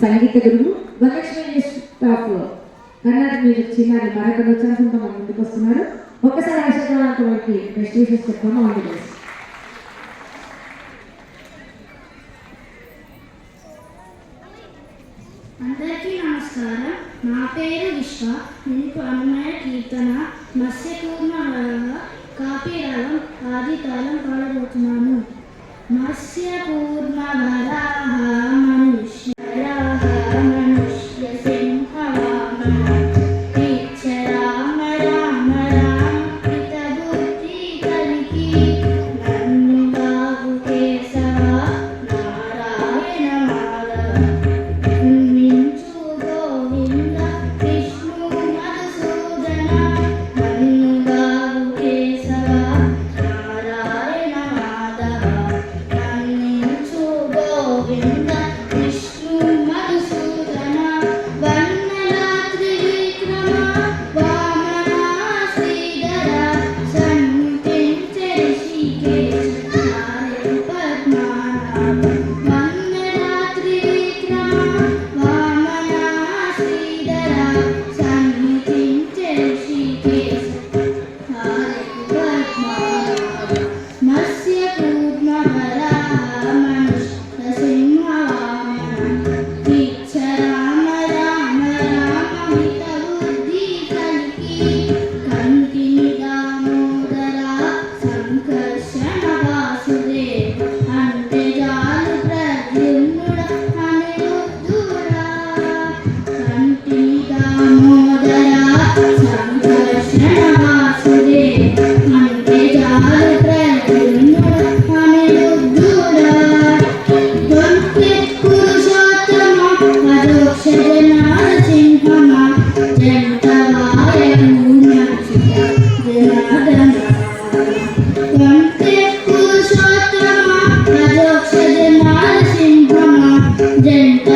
సంగీత గురువు Varalakshmi institute of Karnataka music చిన్నారి మరొక ఉత్సాహంతో మన ముందుకు వస్తున్నారు. ఒక్కసారి ఆశీర్వాదానికి బెస్ట్ విషెస్ చెప్తాము. ఆంధ్రప్రదేశ్ అందరికీ నమస్కారం. నా పేరు విశ్వ. నేను అన్నమయ్య కీర్తన మత్స్యకూర్మ కాపీరాగం ఆదితాళం పాడబోతున్నాను. మత్స్యకూర్మ వరాహ మనుష్య మనుష్య సింహవామన రామ రామ రామ పిత బుద్ధి కలికి నన్ను బాబు కేశవ నారాయణ మాధవ మించు గోవింద విష్ణు మధుసూదన నన్ను బాబు కేశవ నారాయణ మాధవ మించు గోవింద విష్ణు మధుసూదన వన్నల త్రివిక్రమ వామన శ్రీధర సన్నిధించే ఋషికేశ పద్మనాభ వన్నల త్రివిక్రమ వామన శ్రీధర సన్నిధించే ఋషికేశ పద్మనాభ మత్స్యకూర్మ వరాహ మనుష్య సింహవామన దీక్ష రామ రామ రామ హిత బుద్ధి కలికి కంటిని దామోదర సంకర్షణ వాసుదేవ అంటే జాలు ప్రద్యుమ్నుడ అనిరుద్ధుడా కంటిని దామోదర సంకర్షణ వాసుదేవ అంటే జాలు ప్రద్యుమ్నుడ అనిరుద్ధుడా దొంతే పురుషోత్తమ పరోక్ష జనార్సింహమ జంటవాయూన్యచిత జనార్దన దొంతే పురుషోత్తమ పరోక్ష జనార్సింహమ జంట